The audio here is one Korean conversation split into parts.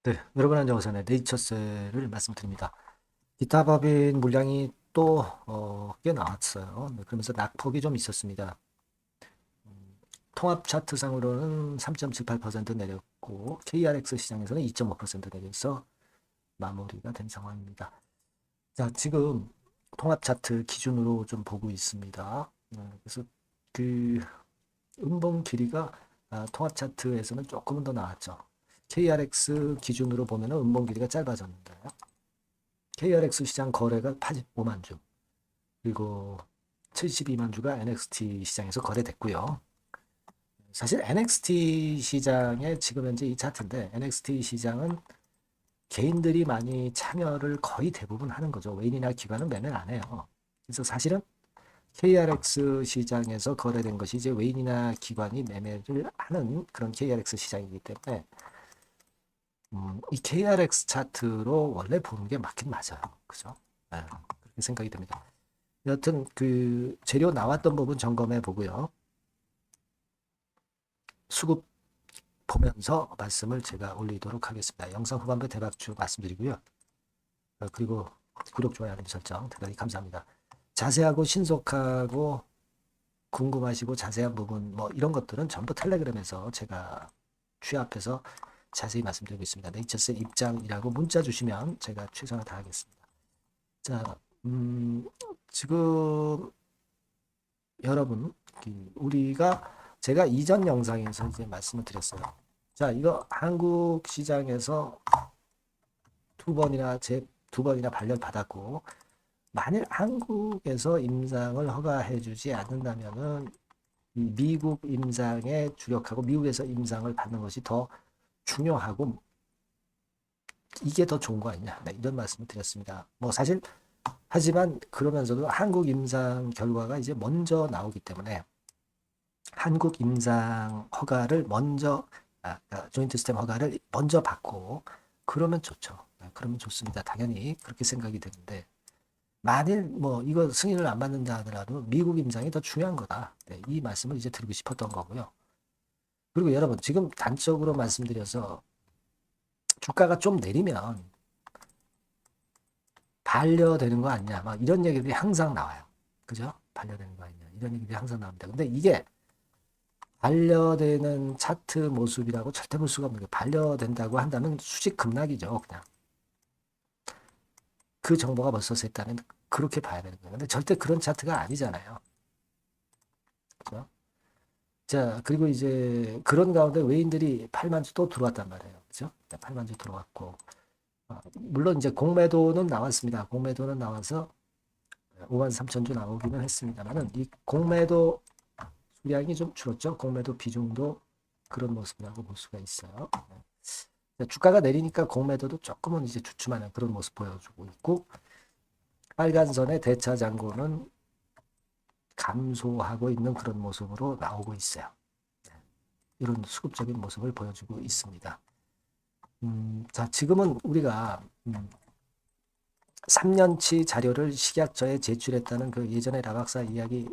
네, 여러분 안녕하세요. 네이처셀을 말씀드립니다. 기타 법인 물량이 또 꽤 나왔어요. 네, 그러면서 낙폭이 좀 있었습니다. 통합 차트상으로는 3.78% 내렸고 KRX 시장에서는 2.5% 내려서 마무리가 된 상황입니다. 자, 지금 통합 차트 기준으로 좀 보고 있습니다. 그래서 그 음봉 길이가 통합 차트에서는 조금은 더 나왔죠. KRX 기준으로 보면 음봉 길이가 짧아졌는데요. KRX 시장 거래가 85만 주, 그리고 72만 주가 NXT 시장에서 거래됐고요. 사실 NXT 시장의 지금 현재 이 차트인데 NXT 시장은 개인들이 많이 참여를 거의 대부분 하는 거죠. 외인이나 기관은 매매를 안 해요. 그래서 사실은 KRX 시장에서 거래된 것이 이제 외인이나 기관이 매매를 하는 그런 KRX 시장이기 때문에 이 KRX 차트로 원래 보는 게 맞긴 맞아요. 그죠? 네, 그렇게 생각이 됩니다. 여튼 그 재료 나왔던 부분 점검해 보고요. 수급 보면서 말씀을 제가 올리도록 하겠습니다. 영상 후반부 대박주 말씀드리고요. 그리고 구독, 좋아요, 알림 설정 대단히 감사합니다. 자세하고 신속하고 궁금하시고 자세한 부분 뭐 이런 것들은 전부 텔레그램에서 제가 취합해서 자세히 말씀드리고 있습니다. 네이처셀 입장이라고 문자 주시면 제가 최선을 다하겠습니다. 자, 지금 여러분, 우리가 제가 이전 영상에서 이제 말씀을 드렸어요. 자, 이거 한국 시장에서 두 번이나 발령 받았고, 만일 한국에서 임상을 허가해주지 않는다면은 이 미국 임상에 주력하고 미국에서 임상을 받는 것이 더 중요하고 이게 더 좋은 거 아니냐, 네, 이런 말씀을 드렸습니다. 뭐 사실 하지만 그러면서도 한국 임상 결과가 이제 먼저 나오기 때문에 한국 임상 허가를 먼저 조인트 스템 허가를 먼저 받고 그러면 좋죠. 네, 그러면 좋습니다. 당연히 그렇게 생각이 되는데 만일 뭐 이거 승인을 안 받는다 하더라도 미국 임상이 더 중요한 거다. 네, 이 말씀을 이제 드리고 싶었던 거고요. 그리고 여러분 지금 단적으로 말씀드려서 주가가 좀 내리면 반려되는 거 아니냐 막 이런 얘기들이 항상 나와요. 그죠? 반려되는 거 아니냐 이런 얘기들이 항상 나옵니다. 근데 이게 반려되는 차트 모습이라고 절대 볼 수가 없는 게 반려된다고 한다면 수직 급락이죠. 그냥 그 정보가 벌써 셌다면 그렇게 봐야 되는 거예요. 근데 절대 그런 차트가 아니잖아요. 그죠? 자, 그리고 이제 그런 가운데 외인들이 8만 주 또 들어왔단 말이에요. 그죠? 8만 주 들어왔고 물론 이제 공매도는 나왔습니다. 공매도는 나와서 5만 3천 주 나오기는 했습니다만은 이 공매도 수량이 좀 줄었죠. 공매도 비중도 그런 모습이라고 볼 수가 있어요. 주가가 내리니까 공매도도 조금은 이제 주춤하는 그런 모습 보여주고 있고 빨간 선의 대차 잔고는 감소하고 있는 그런 모습으로 나오고 있어요. 이런 수급적인 모습을 보여주고 있습니다. 자, 지금은 우리가 3년치 자료를 식약처에 제출했다는 그 예전에 라박사 이야기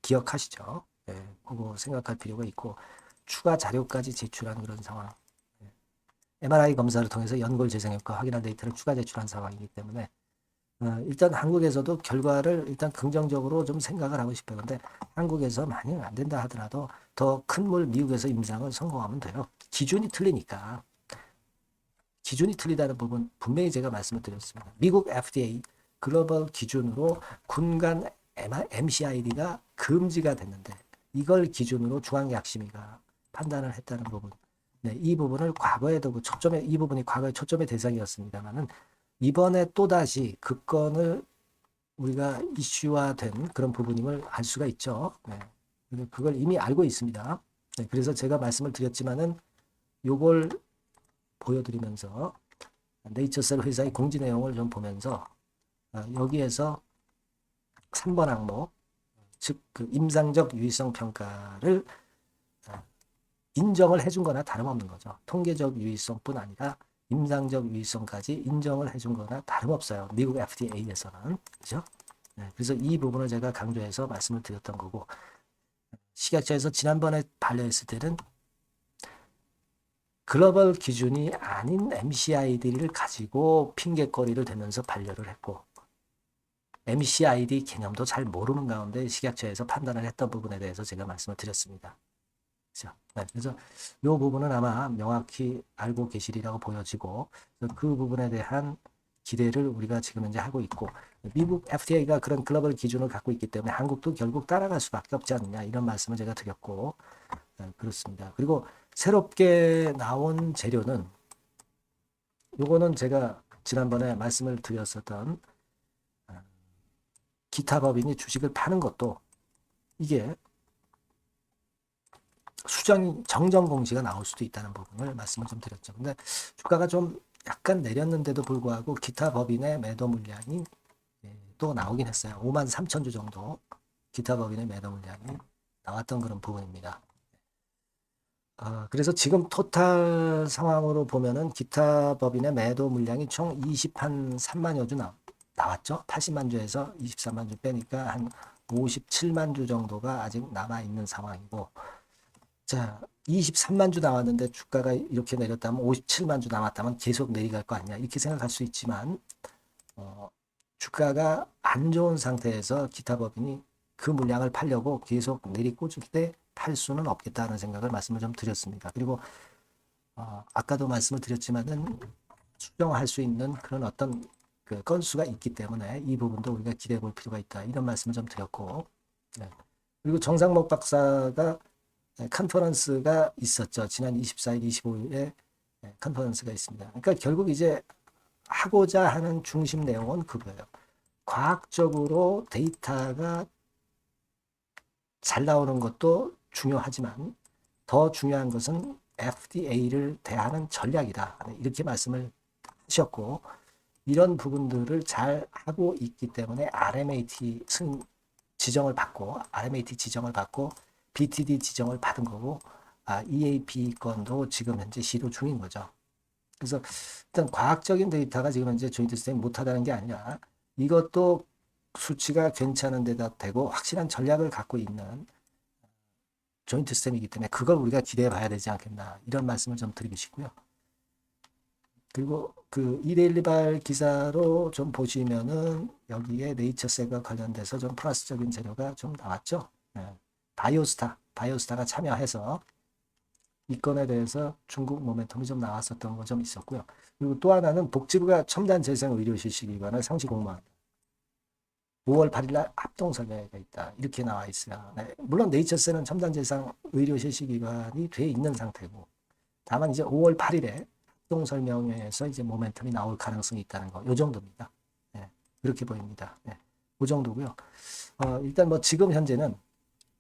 기억하시죠? 네, 그거 생각할 필요가 있고 추가 자료까지 제출한 그런 상황. MRI 검사를 통해서 연골 재생 효과 확인한 데이터를 추가 제출한 상황이기 때문에 일단 한국에서도 결과를 일단 긍정적으로 좀 생각을 하고 싶어요. 근데 한국에서 만약 안 된다 하더라도 더 큰 물 미국에서 임상을 성공하면 돼요. 기준이 틀리니까. 기준이 틀리다는 부분 분명히 제가 말씀을 드렸습니다. 미국 FDA 글로벌 기준으로 군간 MCID가 금지가 됐는데 이걸 기준으로 중앙약심위가 판단을 했다는 부분. 네, 이 부분을 과거에도 이 부분이 과거에 초점의 대상이었습니다만은 이번에 또다시 그 건을 우리가 이슈화된 그런 부분임을 알 수가 있죠. 네. 그걸 이미 알고 있습니다. 네, 그래서 제가 말씀을 드렸지만은 요걸 보여드리면서 네이처셀 회사의 공지 내용을 좀 보면서 여기에서 3번 항목, 즉 그 임상적 유의성 평가를 인정을 해준 거나 다름없는 거죠. 통계적 유의성뿐 아니라 임상적 유의성까지 인정을 해준 거나 다름없어요. 미국 FDA에서는. 그죠? 네, 그래서 이 부분을 제가 강조해서 말씀을 드렸던 거고 식약처에서 지난번에 반려했을 때는 글로벌 기준이 아닌 MCID를 가지고 핑계거리를 대면서 반려를 했고 MCID 개념도 잘 모르는 가운데 식약처에서 판단을 했던 부분에 대해서 제가 말씀을 드렸습니다. 그렇죠? 네, 그래서 이 부분은 아마 명확히 알고 계시리라고 보여지고 그 부분에 대한 기대를 우리가 지금 현재 하고 있고 미국 FDA가 그런 글로벌 기준을 갖고 있기 때문에 한국도 결국 따라갈 수밖에 없지 않느냐 이런 말씀을 제가 드렸고 그렇습니다. 그리고 새롭게 나온 재료는 요거는 제가 지난번에 말씀을 드렸었던 기타 법인이 주식을 파는 것도 이게 정정 공시가 나올 수도 있다는 부분을 말씀을 좀 드렸죠. 근데 주가가 좀 약간 내렸는데도 불구하고 기타 법인의 매도 물량이 또 나오긴 했어요. 5만 3천 주 정도 기타 법인의 매도 물량이 나왔던 그런 부분입니다. 그래서 지금 토탈 상황으로 보면은 기타 법인의 매도 물량이 총 23만여 주 나왔죠. 80만 주에서 23만 주 빼니까 한 57만 주 정도가 아직 남아있는 상황이고 자 23만 주 나왔는데 주가가 이렇게 내렸다면 57만 주 남았다면 계속 내려갈 거 아니냐 이렇게 생각할 수 있지만 주가가 안 좋은 상태에서 기타 법인이 그 물량을 팔려고 계속 내리꽂을 때 팔 수는 없겠다는 생각을 말씀을 좀 드렸습니다. 그리고 아까도 말씀을 드렸지만은 수정할 수 있는 그런 어떤 그 건수가 있기 때문에 이 부분도 우리가 기대해 볼 필요가 있다. 이런 말씀을 좀 드렸고 네. 그리고 정상목 박사가 컨퍼런스가 있었죠. 지난 24일, 25일에 컨퍼런스가 있습니다. 그러니까 결국 이제 하고자 하는 중심 내용은 그거예요. 과학적으로 데이터가 잘 나오는 것도 중요하지만 더 중요한 것은 FDA를 대하는 전략이다. 이렇게 말씀을 하셨고 이런 부분들을 잘 하고 있기 때문에 RMAT 지정을 받고 BTD 지정을 받은 거고 EAP 건도 지금 현재 시도 중인 거죠. 그래서 일단 과학적인 데이터가 지금 현재 조인트 시스템이 못하다는 게 아니라 이것도 수치가 괜찮은 데다 대고 확실한 전략을 갖고 있는 조인트 시스템이기 때문에 그걸 우리가 기대해 봐야 되지 않겠나 이런 말씀을 좀 드리고 싶고요. 그리고 그 이데일리발 기사로 좀 보시면은 여기에 네이처셀과 관련돼서 좀 플러스적인 재료가 좀 나왔죠. 네. 바이오스타가 참여해서 이 건에 대해서 중국 모멘텀이 좀 나왔었던 거 좀 있었고요. 그리고 또 하나는 복지부가 첨단 재생 의료 실시기관을 상시 공모한다. 5월 8일 날 합동 설명회가 있다. 이렇게 나와 있어요. 네. 물론 네이처셀은 첨단 재생 의료 실시기관이 돼 있는 상태고 다만 이제 5월 8일에 합동 설명회에서 이제 모멘텀이 나올 가능성이 있다는 거. 요 정도입니다. 네. 그렇게 보입니다. 네. 그 정도고요. 일단 뭐 지금 현재는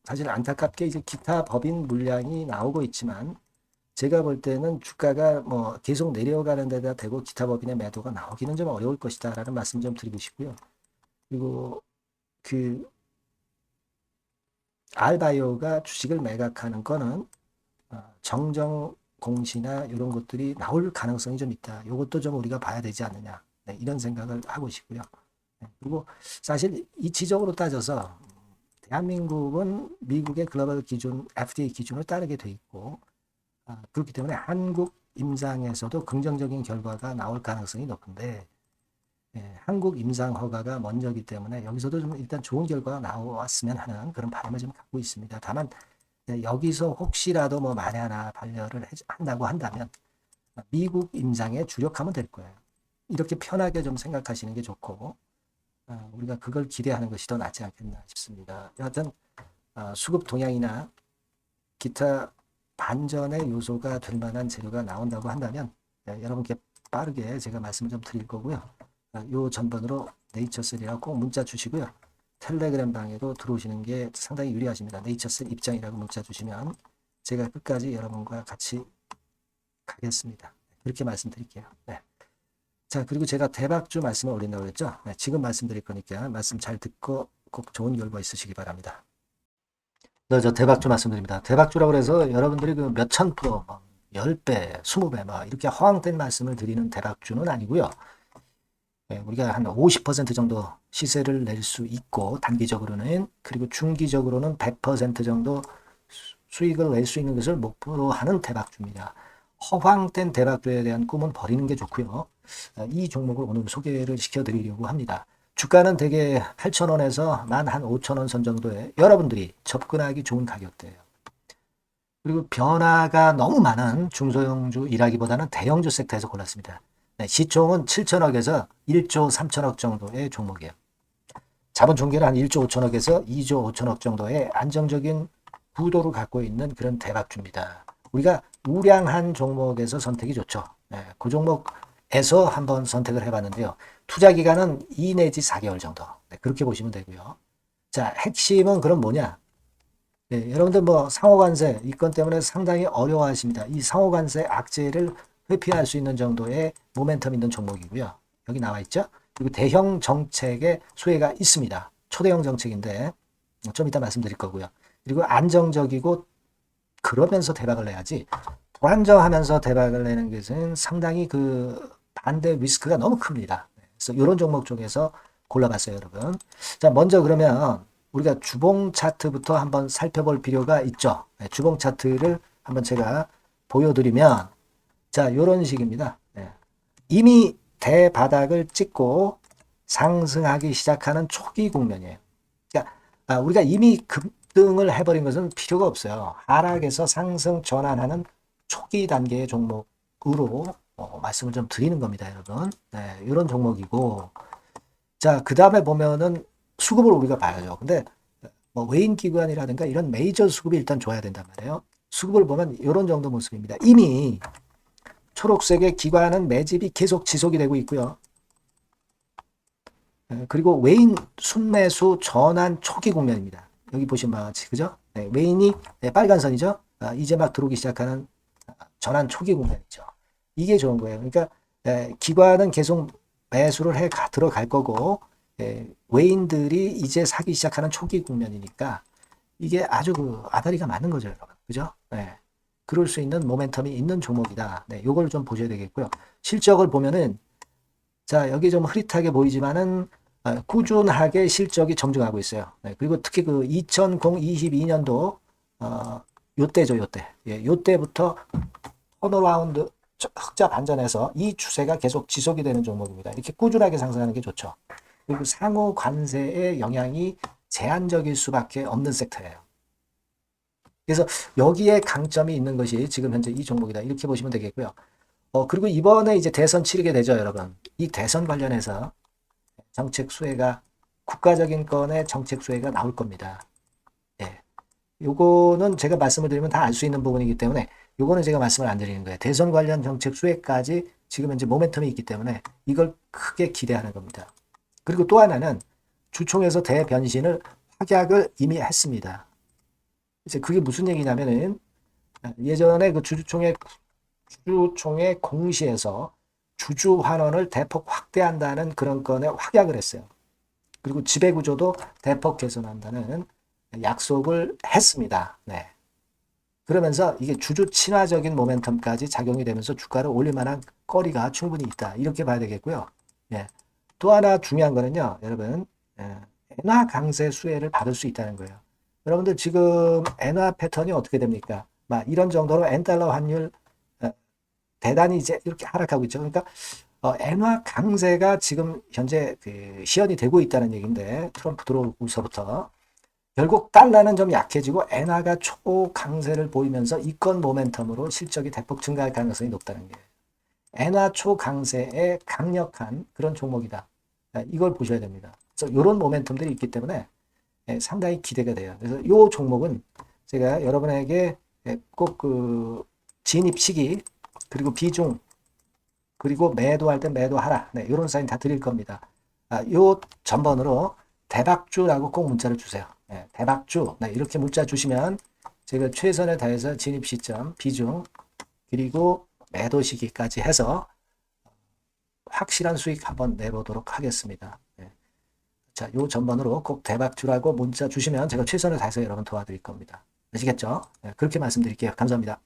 사실 안타깝게 이제 기타 법인 물량이 나오고 있지만 제가 볼 때는 주가가 뭐 계속 내려가는 데다 대고 기타 법인의 매도가 나오기는 좀 어려울 것이다라는 말씀 좀 드리고 싶고요. 그리고 그 알바이오가 주식을 매각하는 거는 정정 공시나 이런 것들이 나올 가능성이 좀 있다. 이것도 좀 우리가 봐야 되지 않느냐. 네, 이런 생각을 하고 싶고요. 네, 그리고 사실 이치적으로 따져서 대한민국은 미국의 글로벌 기준, FDA 기준을 따르게 돼 있고 그렇기 때문에 한국 임상에서도 긍정적인 결과가 나올 가능성이 높은데 한국 임상 허가가 먼저기 때문에 여기서도 좀 일단 좋은 결과가 나왔으면 하는 그런 바람을 좀 갖고 있습니다. 다만 여기서 혹시라도 뭐 만에 하나 반려를 한다고 한다면 미국 임상에 주력하면 될 거예요. 이렇게 편하게 좀 생각하시는 게 좋고 우리가 그걸 기대하는 것이 더 낫지 않겠나 싶습니다. 여하튼 수급 동향이나 기타 반전의 요소가 될 만한 재료가 나온다고 한다면 여러분께 빠르게 제가 말씀을 좀 드릴 거고요. 요 전번으로 네이처셀이라고 꼭 문자 주시고요. 텔레그램 방에도 들어오시는 게 상당히 유리하십니다. 네이처셀 입장이라고 문자 주시면 제가 끝까지 여러분과 같이 가겠습니다. 그렇게 말씀드릴게요. 네. 자, 그리고 제가 대박주 말씀을 올린다고 했죠. 네, 지금 말씀드릴 거니까 말씀 잘 듣고 꼭 좋은 결과 있으시기 바랍니다. 네, 저 대박주 말씀드립니다. 대박주라고 해서 여러분들이 그 몇천 프로, 10배, 20배, 이렇게 허황된 말씀을 드리는 대박주는 아니고요. 우리가 한 50% 정도 시세를 낼 수 있고 단기적으로는 그리고 중기적으로는 100% 정도 수익을 낼 수 있는 것을 목표로 하는 대박주입니다. 허황된 대박주에 대한 꿈은 버리는 게 좋고요. 이 종목을 오늘 소개를 시켜드리려고 합니다. 주가는 대개 8,000원에서 만 한 5,000원 선 정도에 여러분들이 접근하기 좋은 가격대예요. 그리고 변화가 너무 많은 중소형주 일하기보다는 대형주 섹터에서 골랐습니다. 네, 시총은 7천억에서 1조 3천억 정도의 종목이에요. 자본 총계는 한 1조 5천억에서 2조 5천억 정도의 안정적인 구도를 갖고 있는 그런 대박주입니다. 우리가 우량한 종목에서 선택이 좋죠. 네, 그 종목에서 한번 선택을 해봤는데요. 투자 기간은 2 내지 4개월 정도. 네, 그렇게 보시면 되고요. 자, 핵심은 그럼 뭐냐? 네, 여러분들 뭐 상호관세 이 건 때문에 상당히 어려워하십니다. 이 상호관세 악재를 회피할 수 있는 정도의 모멘텀 있는 종목이고요. 여기 나와 있죠? 그리고 대형 정책의 수혜가 있습니다. 초대형 정책인데 좀 이따 말씀드릴 거고요. 그리고 안정적이고 그러면서 대박을 내야지 불안정하면서 대박을 내는 것은 상당히 그 반대 리스크가 너무 큽니다. 그래서 이런 종목 중에서 골라봤어요, 여러분. 자, 먼저 그러면 우리가 주봉 차트부터 한번 살펴볼 필요가 있죠. 네, 주봉 차트를 한번 제가 보여드리면 자, 이런 식입니다. 네. 이미 대바닥을 찍고 상승하기 시작하는 초기 국면이에요. 그러니까 우리가 이미 급등을 해버린 것은 필요가 없어요. 하락에서 상승 전환하는 초기 단계의 종목으로 말씀을 좀 드리는 겁니다, 여러분. 네, 이런 종목이고 자, 그 다음에 보면은 수급을 우리가 봐야죠. 근데 뭐 외인 기관이라든가 이런 메이저 수급이 일단 줘야 된단 말이에요. 수급을 보면 이런 정도 모습입니다. 이미 초록색의 기관은 매집이 계속 지속이 되고 있고요. 그리고 외인 순매수 전환 초기 국면입니다. 여기 보시면 바와 같이 그죠? 네, 외인이 빨간 선이죠. 이제 막 들어오기 시작하는 전환 초기 국면이죠. 이게 좋은 거예요. 그러니까 기관은 계속 매수를 해 들어갈 거고 외인들이 이제 사기 시작하는 초기 국면이니까 이게 아주 그 아다리가 맞는 거죠, 여러분. 그죠? 네. 그럴 수 있는 모멘텀이 있는 종목이다. 네, 요걸 좀 보셔야 되겠고요. 실적을 보면은 자, 여기 좀 흐릿하게 보이지만은 꾸준하게 실적이 점증하고 있어요. 네, 그리고 특히 그 2022년도 요때죠, 요때. 예, 요때부터 턴어라운드 흑자 반전해서 이 추세가 계속 지속이 되는 종목입니다. 이렇게 꾸준하게 상승하는 게 좋죠. 그리고 상호 관세의 영향이 제한적일 수밖에 없는 섹터예요. 그래서 여기에 강점이 있는 것이 지금 현재 이 종목이다. 이렇게 보시면 되겠고요. 그리고 이번에 이제 대선 치르게 되죠, 여러분. 이 대선 관련해서 정책 수혜가 국가적인 건의 정책 수혜가 나올 겁니다. 예. 요거는 제가 말씀을 드리면 다 알 수 있는 부분이기 때문에 요거는 제가 말씀을 안 드리는 거예요. 대선 관련 정책 수혜까지 지금 현재 모멘텀이 있기 때문에 이걸 크게 기대하는 겁니다. 그리고 또 하나는 주총에서 대변신을 확약을 이미 했습니다. 이제 그게 무슨 얘기냐면은 예전에 그 주주총회 공시에서 주주 환원을 대폭 확대한다는 그런 건에 확약을 했어요. 그리고 지배구조도 대폭 개선한다는 약속을 했습니다. 네. 그러면서 이게 주주 친화적인 모멘텀까지 작용이 되면서 주가를 올릴 만한 거리가 충분히 있다. 이렇게 봐야 되겠고요. 예. 또 하나 중요한 거는요, 여러분, 엔화 강세 수혜를 받을 수 있다는 거예요. 여러분들 지금 엔화 패턴이 어떻게 됩니까? 막 이런 정도로 엔달러 환율 대단히 이제 이렇게 하락하고 있죠. 그러니까 엔화 강세가 지금 현재 그 시연이 되고 있다는 얘기인데 트럼프 들어오고서부터 결국 달러는 좀 약해지고 엔화가 초강세를 보이면서 이권 모멘텀으로 실적이 대폭 증가할 가능성이 높다는 게 엔화 초강세의 강력한 그런 종목이다. 이걸 보셔야 됩니다. 그래서 이런 모멘텀들이 있기 때문에 상당히 기대가 돼요. 그래서 이 종목은 제가 여러분에게 꼭 그 진입 시기 그리고 비중 그리고 매도할 때 매도하라. 네, 이런 사인 다 드릴 겁니다. 요 전번으로 대박주라고 꼭 문자를 주세요. 네, 대박주. 네, 이렇게 문자 주시면 제가 최선을 다해서 진입 시점, 비중 그리고 매도 시기까지 해서 확실한 수익 한번 내보도록 하겠습니다. 네. 자, 요 전번으로 꼭 대박주라고 문자 주시면 제가 최선을 다해서 여러분 도와드릴 겁니다. 아시겠죠? 네, 그렇게 말씀드릴게요. 감사합니다.